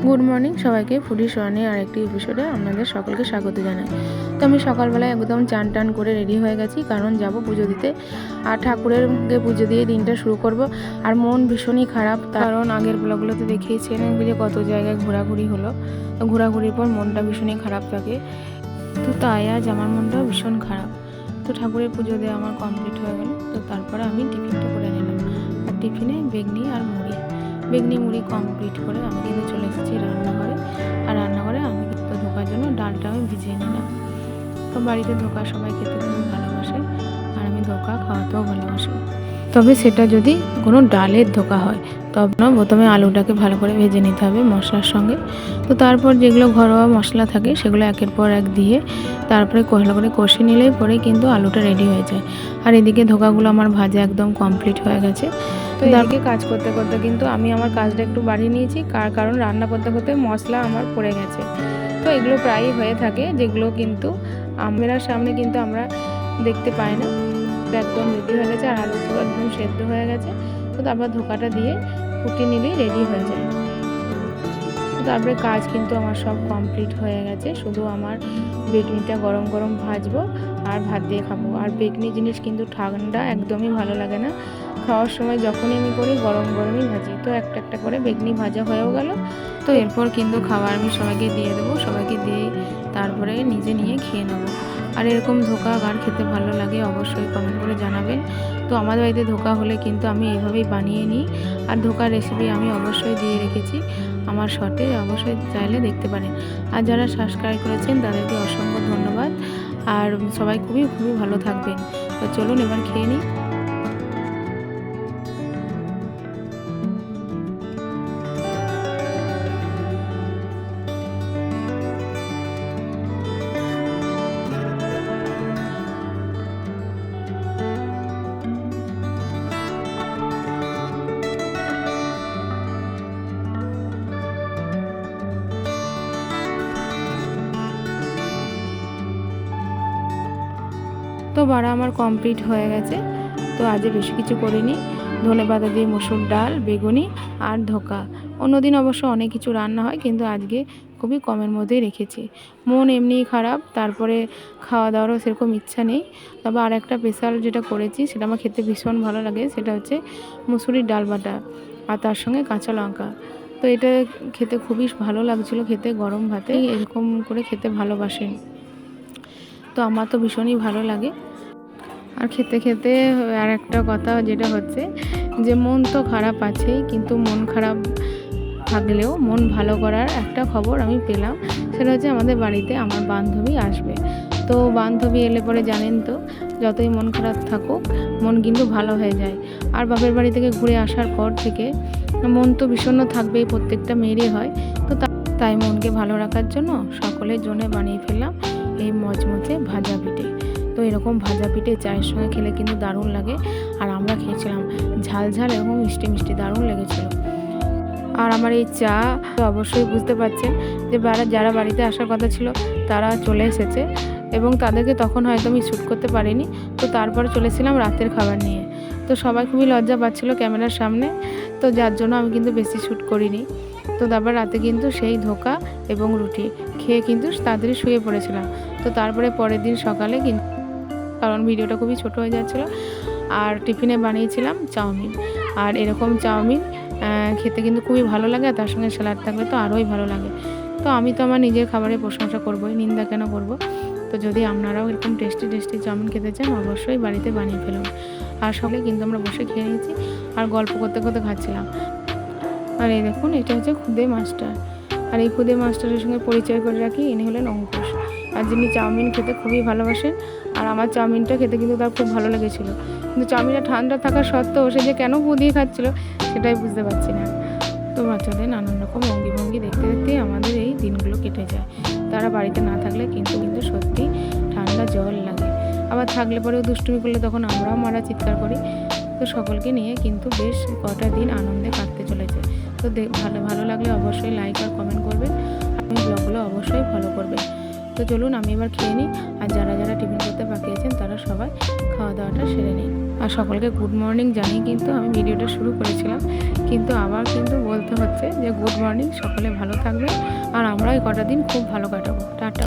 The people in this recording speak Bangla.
গুড মর্নিং সবাইকে, ফুডি সোয়ানি আর একটি এপিসোডে আপনাদের সকলকে স্বাগত জানাই। তো আমি সকালবেলায় একদম চান টান করে রেডি হয়ে গেছি, কারণ যাব পুজো দিতে। আর ঠাকুরেরকে পুজো দিয়ে দিনটা শুরু করব। আর মন ভীষণই খারাপ, কারণ আগের ব্লগগুলোতে দেখিয়েছেন যে কত জায়গায় ঘোরাঘুরি হলো। তো ঘোরাঘুরির পর মনটা ভীষণই খারাপ থাকে। তো তাই আজ আমার মনটাও ভীষণ খারাপ। তো ঠাকুরের পুজো দেওয়া আমার কমপ্লিট হয়ে গেল। তো তারপরে আমি টিফিনটা করে নিলাম। আর টিফিনে বেগনি আর মুড়ি কমপ্লিট করে আমি কিন্তু চলে এসেছি রান্নাঘরে। আর রান্নাঘরে আমি কিন্তু ধোকার জন্য ডালটা আমি ভিজিয়ে নিলাম। তো বাড়িতে ধোকা সবাই খেতে খুব ভালোবাসে, আর আমি ধোকা খাওয়াতেও ভালোবাসি। তবে সেটা যদি কোনো ডালের ধোকা হয়, তবে না, প্রথমে আলুটাকে ভালো করে ভেজে নিতে হবে মশলার সঙ্গে। তো তারপর যেগুলো ঘরোয়া মশলা থাকে সেগুলো একের পর এক দিয়ে তারপরে ভালো করে কষে নিলেই পরে কিন্তু আলুটা রেডি হয়ে যায়। আর এদিকে ধোকাগুলো আমার ভাজা একদম কমপ্লিট হয়ে গেছে। তো এদিকে কাজ করতে করতে কিন্তু আমি আমার কাজটা একটু বাড়িয়ে নিয়েছি, কারণ রান্না করতে করতে মশলা আমার পড়ে গেছে। তো এগুলো প্রায়ই হয়ে থাকে, যেগুলো কিন্তু আমার সামনে কিন্তু আমরা দেখতে পাই না। একদম রেডি হয়ে গেছে, আর আলুগুলো একদম সেদ্ধ হয়ে গেছে। তো তারপর ধোকাটা দিয়ে ফুটিয়ে নিলেই রেডি হয়ে যায়। তো তারপরে কাজ কিন্তু আমার সব কমপ্লিট হয়ে গেছে, শুধু আমার বেগনিটা গরম গরম ভাজবো আর ভাত দিয়ে খাবো। আর বেগনি জিনিস কিন্তু ঠান্ডা একদমই ভালো লাগে না। খাওয়ার সময় যখনই আমি করি গরম গরমই ভাজি। তো একটা একটা করে বেগনি ভাজা হয়েও গেল। তো এরপর কিন্তু খাবার আমি সবাইকে দিয়ে দেবো, সবাইকে দিয়ে তারপরে নিজে নিয়ে খেয়ে নেবো। আর এরকম ধোকা কার খেতে ভালো লাগে অবশ্যই কমেন্ট করে জানাবেন। তো আমাদের বাড়িতে ধোকা হলে কিন্তু আমি এইভাবেই বানিয়ে নিই। আর ধোকার রেসিপি আমি অবশ্যই দিয়ে রেখেছি আমার শর্টে, অবশ্যই চাইলে দেখতে পারেন। আর যারা সাবস্ক্রাইব করেছেন তাদেরকে অসংখ্য ধন্যবাদ। আর সবাই খুবই খুবই ভালো থাকবেন। তো চলুন এবার খেয়ে নিই। তো বাড়া আমার কমপ্লিট হয়ে গেছে। তো আজ বেশি কিছু করিনি, ধনেপাতা দিয়ে মসুর ডাল, বেগুনি আর ধোকা। অন্যদিন অবশ্য অনেক কিছু রান্না হয়, কিন্তু আজকে খুবই কমের মধ্যেই রেখেছি। মন এমনিই খারাপ, তারপরে খাওয়া দাওয়ারও সেরকম ইচ্ছা নেই। তবে আর একটা স্পেশাল যেটা করেছি সেটা আমার খেতে ভীষণ ভালো লাগে, সেটা হচ্ছে মুসুরির ডাল বাটা আর তার সঙ্গে কাঁচা লঙ্কা। তো এটা খেতে খুবই ভালো লাগছিলো, খেতে গরম ভাতে এরকম করে খেতে ভালোবাসেন। তো আমার তো ভীষণই ভালো লাগে। আর খেতে খেতে আর একটা কথা যেটা হচ্ছে যে মন তো খারাপ আছেই, কিন্তু মন খারাপ থাকলেও মন ভালো করার একটা খবর আমি পেলাম। সেটা হচ্ছে আমাদের বাড়িতে আমার বান্ধবী আসবে। তো বান্ধবী এলে পরে জানেন তো, যতই মন খারাপ থাকুক মন কিন্তু ভালো হয়ে যায়। আর বাপের বাড়ি থেকে ঘুরে আসার পর থেকে মন তো বিষণ্ণ থাকবেই, প্রত্যেকটা মেয়েরই হয়। তো তাই মনকে ভালো রাখার জন্য সকলের জন্য বানিয়ে ফেললাম এই মচমচে ভাজা পিঠে। তো এরকম ভাজা পিঠে চায়ের সঙ্গে খেলে কিন্তু দারুণ লাগে। আর আমরা খেয়েছিলাম ঝাল ঝাল এবং মিষ্টি মিষ্টি, দারুণ লেগেছিল। আর আমার এই চা তো অবশ্যই বুঝতে পারছেন যে যারা বাড়িতে আসার কথা ছিল তারা চলে এসেছে, এবং তাদেরকে তখন হয়তো আমি শ্যুট করতে পারিনি। তো তারপরে চলেছিলাম রাতের খাবার নিয়ে। তো সবাই খুবই লজ্জা পাচ্ছিলো ক্যামেরার সামনে, তো যার জন্য আমি কিন্তু বেশি শ্যুট করিনি। তো তারপর রাতে কিন্তু সেই ধোকা এবং রুটি খেয়ে কিন্তু তাড়াতাড়ি শুয়ে পড়েছিলাম। তো তারপরে পরের দিন সকালে কিন্তু, কারণ ভিডিওটা খুবই ছোট হয়ে যাচ্ছিলো, আর টিফিনে বানিয়েছিলাম চাউমিন। আর এরকম চাউমিন খেতে কিন্তু খুবই ভালো লাগে, আর তার সঙ্গে স্যালাড থাকলে তো আরোই ভালো লাগে। তো আমি তো আমার নিজের খাবারের প্রশংসা করবোই, নিন্দা কেন করব। তো যদি আপনারাও এরকম টেস্টি টেস্টি চাউমিন খেতে চান অবশ্যই বাড়িতে বানিয়ে ফেলুন। আর সকালে কিন্তু আমরা বসে খেয়ে নিয়েছি আর গল্প করতে করতে খাচ্ছিলাম। আর এই দেখুন, এটা হচ্ছে খুদে মাস্টার। আর এই খুদে মাস্টারের সঙ্গে পরিচয় করে রাখি, ইনি হলেন অঙ্কুশ। আর যিনি চাউমিন খেতে খুবই ভালোবাসেন। আর আমার চাউমিনটা খেতে কিন্তু তার খুব ভালো লেগেছিলো, কিন্তু চাউমিনটা ঠান্ডা থাকা সত্ত্বেও সে যে কেন ফু দিয়ে খাচ্ছিলো সেটাই বুঝতে পারছি না। তো বাচ্চাদের নানান রকম অঙ্গি ভঙ্গি দেখতে দেখতেই আমাদের এই দিনগুলো কেটে যায়। তারা বাড়িতে না থাকলে কিন্তু সত্যি ঠান্ডা জল লাগে। আবার থাকলে পরেও দুষ্টুমি করলে তখন আমরাও মারা চিৎকার করি। তো সকলকে নিয়ে কিন্তু বেশ কটা দিন আনন্দে কাটতে চলেছে। তো ভালো লাগলে অবশ্যই লাইক আর কমেন্ট করবেন, আপনি ব্লগগুলো অবশ্যই ফলো করবেন। তো তো চলুন আমি এবার খেয়ে নিই, আর যারা যারা টিফিন করতে বাকি আছেন তারা সবাই খাওয়া দাওয়াটা সেরে নিই। আর সকলকে গুড মর্নিং জানিয়ে কিন্তু আমি ভিডিওটা শুরু করেছিলাম, কিন্তু আবার কিন্তু বলতে হচ্ছে যে গুড মর্নিং, সকলে ভালো থাকবে আর আমরা এই কটা দিন খুব ভালো কাটাবো। টাটা।